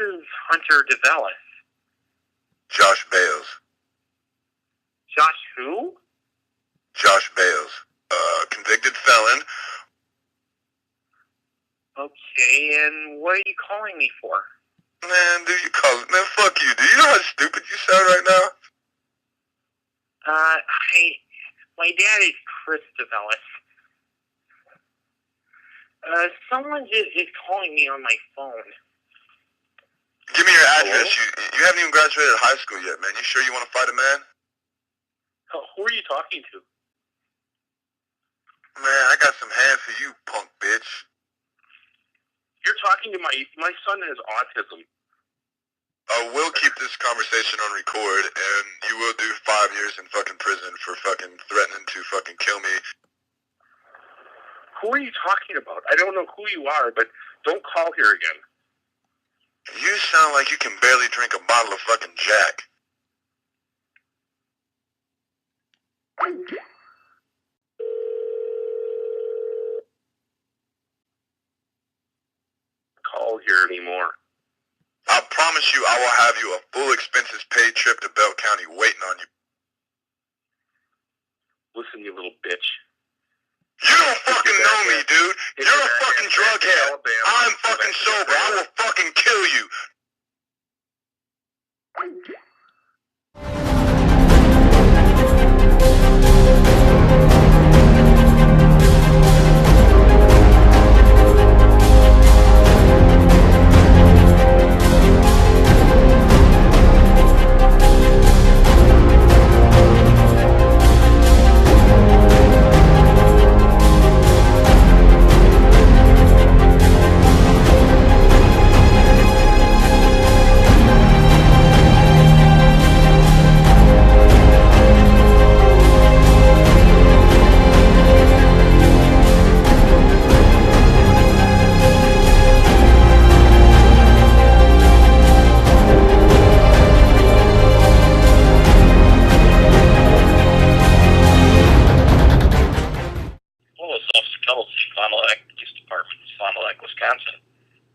is Hunter Develice. Josh Bales. Josh who? Josh Bales. Convicted felon. Okay, and what are you calling me for? Man, fuck you. Do you know how stupid you sound right now? My dad is Chris Develice. Someone is calling me on my phone. Give me your address. You haven't even graduated high school yet, man. You sure you want to fight a man? Oh, who are you talking to? Man, I got some hand for you, punk bitch. You're talking to my son has autism. We'll keep this conversation on record, and you will do 5 years in fucking prison for fucking threatening to fucking kill me. Who are you talking about? I don't know who you are, but don't call here again. You sound like you can barely drink a bottle of fucking Jack. Call here anymore. I promise you I will have you a full expenses paid trip to Bell County waiting on you. Listen, you little bitch. You don't fucking know me, dude. You're a fucking drug head. I'm fucking sober. I will fucking kill you.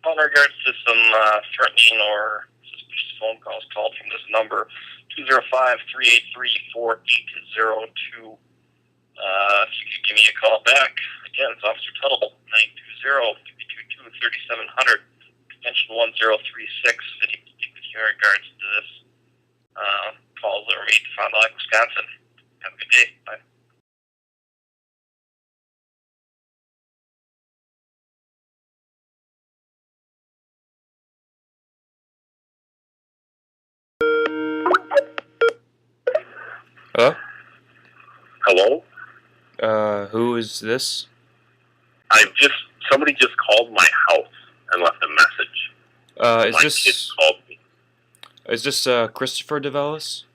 In regards to some threatening or suspicious phone calls called from this number, 205-383-4802. If you could give me a call back. Again, it's Officer Tuttle, 920-322-3700, extension 1036. I need to speak with you in regards to this calls that were made to Fond du Lac, Wisconsin. Have a good day. Bye. Hello? Hello? Who is this? Somebody just called my house and left a message. My kid called me. Is this, Christopher Develice?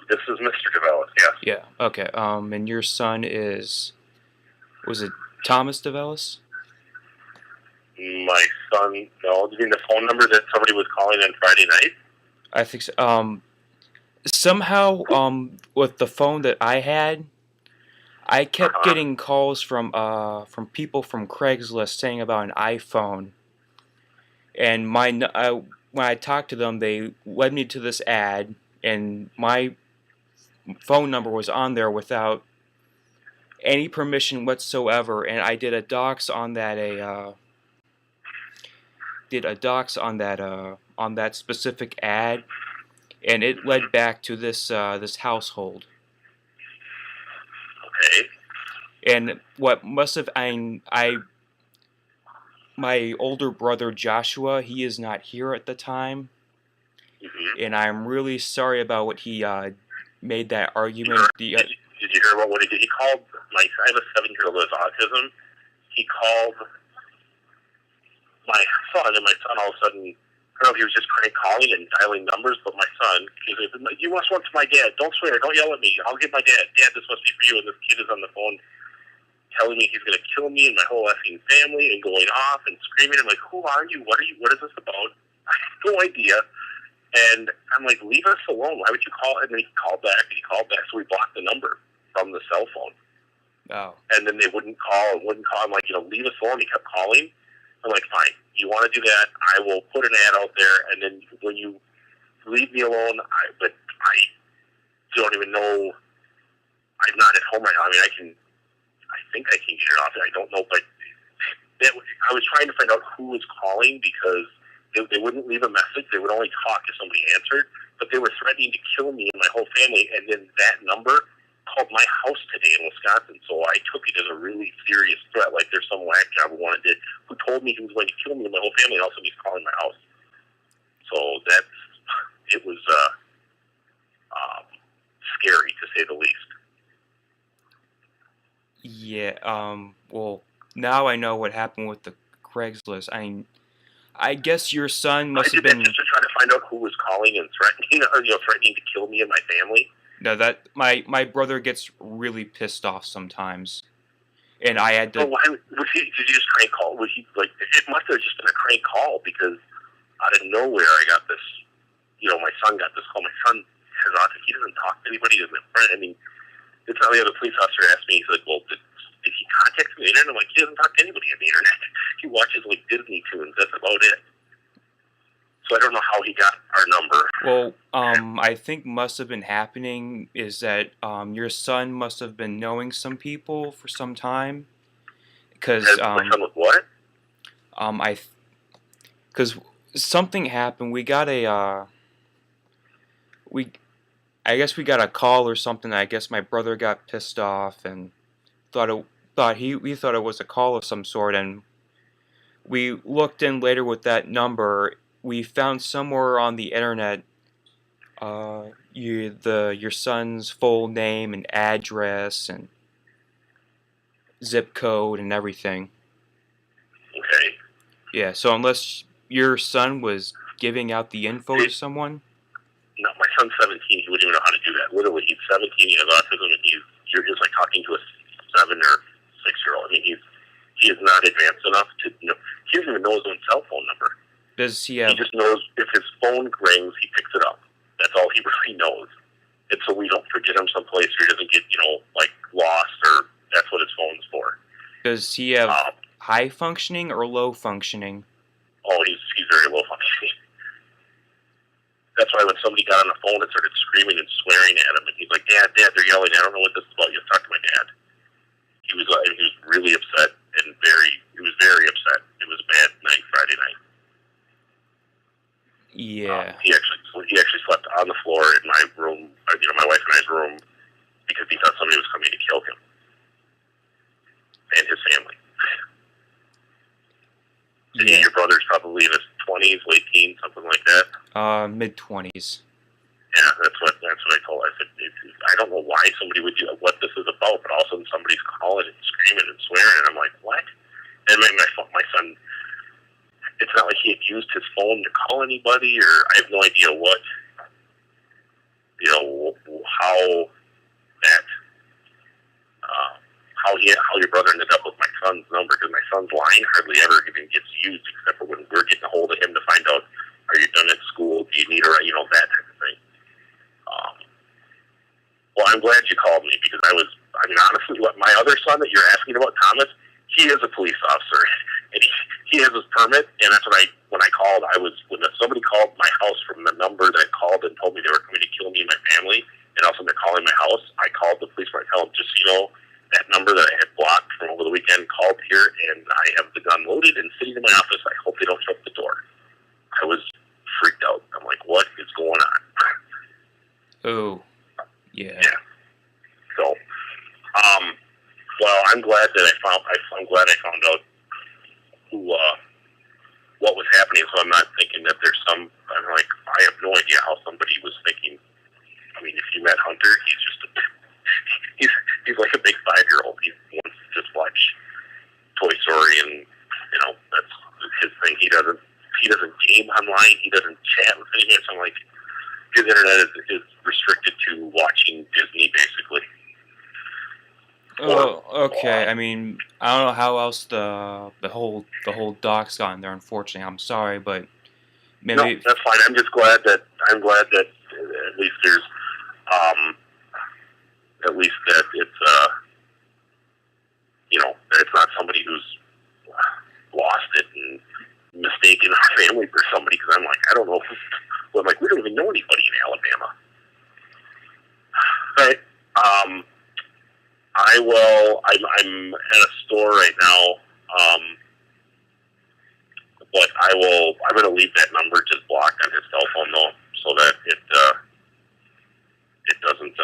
This is Mr. Develice, yes. Yeah, okay, and your son is, was it Thomas Develice? My son, no, do you mean the phone number that somebody was calling on Friday night? I think so, somehow, with the phone that I had, I kept getting calls from people from Craigslist saying about an iPhone, and when I talked to them, they led me to this ad, and my phone number was on there without any permission whatsoever, and I did a dox on that on that specific ad, and it led back to this this household. Okay. And what must have my older brother Joshua, he is not here at the time, and I'm really sorry about what he made that argument. Did you hear about what he did? He called I have a 7-year-old with autism. He called my son, and my son all of a sudden, I don't know if he was just calling and dialing numbers, but my son, he said, "You must want to my dad. Don't swear. Don't yell at me. I'll get my dad. Dad, this must be for you." And this kid is on the phone telling me he's going to kill me and my whole effing family and going off and screaming. I'm like, "Who are you? What is this about?" I have no idea. And I'm like, "Leave us alone. Why would you call?" And then he called back, so we blocked the number from the cell phone. Oh. And then they wouldn't call. I'm like, "Leave us alone." He kept calling. I'm like, fine, you want to do that? I will put an ad out there, and then when you leave me alone, but I don't even know. I'm not at home right now. I mean, I think I can get it off. I don't know, but I was trying to find out who was calling because they wouldn't leave a message. They would only talk if somebody answered, but they were threatening to kill me and my whole family. And then that number called my house today in Wisconsin, so I took it as a really serious threat. Like there's some whack job who told me he was going to kill me and my whole family, and also he's calling my house. So it was scary to say the least. Yeah. Well, now I know what happened with the Craigslist. I guess your son must have been. I did that just to try to find out who was calling and threatening to kill me and my family. No, that my brother gets really pissed off sometimes, and I had to. So why did he just crank call? Was he like? It must have just been a crank call because out of nowhere I got this. My son got this call. My son has autism. He doesn't talk to anybody. He doesn't friend. I mean, it's not the other police officer asked me. He's like, "Well, did he contact me on the internet?" I'm like, "He doesn't talk to anybody on the internet. He watches like Disney tunes. That's about it." So I don't know how he got our number. Well, I think must have been happening is that your son must have been knowing some people for some time, because my son with what? Because something happened. We got I guess we got a call or something. I guess my brother got pissed off and we thought it was a call of some sort, and we looked in later with that number. We found somewhere on the internet your son's full name and address and zip code and everything. Okay. Yeah, so unless your son was giving out the info to someone. No, my son's 17. He wouldn't even know how to do that. Literally, he's 17. He has autism, and you're just like talking to a 7 or 6-year-old. I mean, he is not advanced enough to know. He doesn't even know his own cell phone number. Does he have? He just knows if his phone rings, he picks it up. That's all he really knows. And so we don't forget him someplace, or he doesn't get like lost, or that's what his phone's for. Does he have high functioning or low functioning? Oh, he's very low functioning. That's why when somebody got on the phone and started screaming and swearing at him, and he's like, Dad, they're yelling. I don't know what this is about. You have to talk to my dad. He was really upset and he was very upset. It was a bad night, Friday night. Yeah. He actually slept on the floor in my room, my wife and I's room, because he thought somebody was coming to kill him and his family. Yeah. Your brother's probably in his 20s, late teens, something like that. Mid-20s. Yeah, that's what I told. I said, I don't know why somebody would do what this is about, but all of a sudden somebody's calling and screaming and swearing, and I'm like, what? And my son, it's not like he had used his phone to call anybody, or I have no idea what, how that, how your brother ended up with my son's number, because my son's line hardly ever even gets used, except for when we're getting a hold of him to find out, are you done at school? Do you need that type of thing. Well, I'm glad you called me, because honestly, my other son that you're asking about, Thomas, he is a police officer, and he has his permit, and that's when I called, when somebody called my house from the number that called and told me they were coming to kill me and my family, and also they're calling my house, I called the police and I tell them, just so you know, that number that I had blocked from over the weekend called here, and I have the gun loaded and sitting in my office. I hope they don't shut the door. I was freaked out. I'm like, what is going on? Oh, yeah. Yeah. So, well, I'm glad that I'm glad I found out what was happening. So I'm not thinking that there's I'm like, I have no idea how somebody was thinking. I mean, if you met Hunter, he's like a big 5-year-old. He wants to just watch Toy Story, and that's his thing. He doesn't game online. He doesn't chat with anyone. So I'm like, his internet is restricted to watching Disney, basically. Oh, okay. I mean, I don't know how else the whole doc's gotten there. Unfortunately, I'm sorry, but maybe no, that's fine. I'm glad that at least there's that it's that it's not somebody who's lost it and know anybody in Alabama. All right. I will. I'm at a store right now. But I will. I'm going to leave that number just blocked on his cell phone though, so that it doesn't show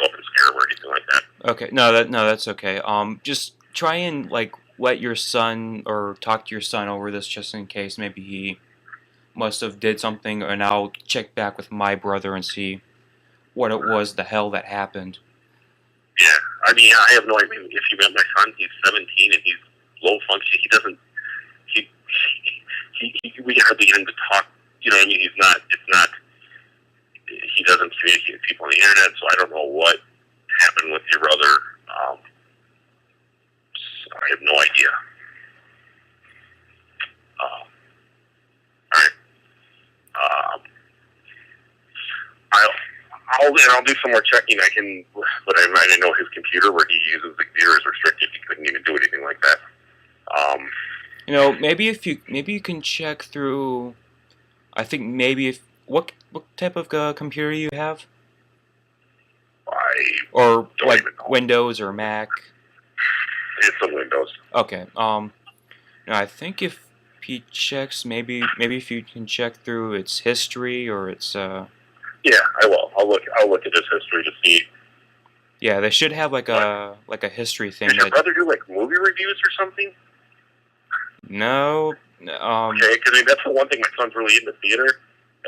up in scare or anything like that. Okay. No, that's okay. Just try and like let your son or talk to your son over this just in case maybe he must have did something, and I'll check back with my brother and see what it was the hell that happened. Yeah, I mean, I have no idea. If you met my son, he's 17 and he's low function. He doesn't. We hardly get him to talk. You know what I mean? He's not. It's not. He doesn't communicate with people on the internet, so I don't know what happened with your brother. So I have no idea. All right. I'll do some more checking. I can, but I know his computer where he uses the computer is restricted. He couldn't even do anything like that. You know, maybe you can check through. I think maybe if what type of computer you have, or like Windows or Mac. It's on Windows. Okay. No, I think if he checks, maybe if you can check through its history or its. Yeah, I will. I'll look at his history to see. Yeah, they should have like a history thing. Did your brother do like movie reviews or something? No. Okay, because I mean, that's the one thing my son's really into theater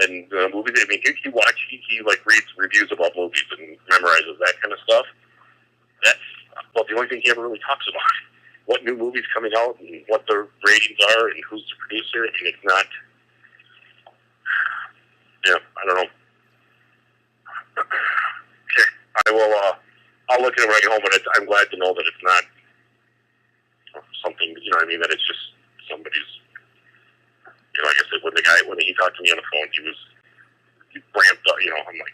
and movies. I mean, he like reads reviews about movies and memorizes that kind of stuff. That's about the only thing he ever really talks about. What new movies coming out and what the ratings are and who's the producer. And it's not. Yeah, I don't know. Okay, I will. I'll look at it when I get home, but I'm glad to know that it's not something. You know what I mean? That it's just somebody's. You know, like I said, when he talked to me on the phone, he ramped up. You know, I'm like,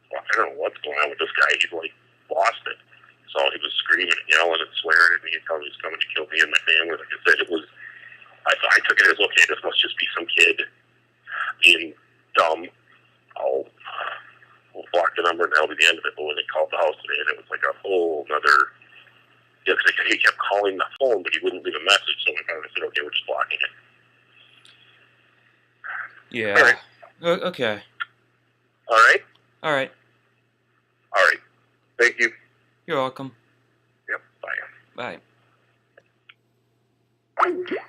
well, I don't know what's going on with this guy. He's like lost it. So he was screaming and yelling and swearing at me and telling me he's coming to kill me and my family. Like I said, it was. I took it as okay. This must just be some kid being dumb. We'll block the number and that'll be the end of it. But when they called the house today, and it was like a whole another. Yeah, because he kept calling the phone, but he wouldn't leave a message. So I said, okay, we're just blocking it. Yeah. All right. Okay. All right. All right. All right. Thank you. You're welcome. Yep. Bye. Bye.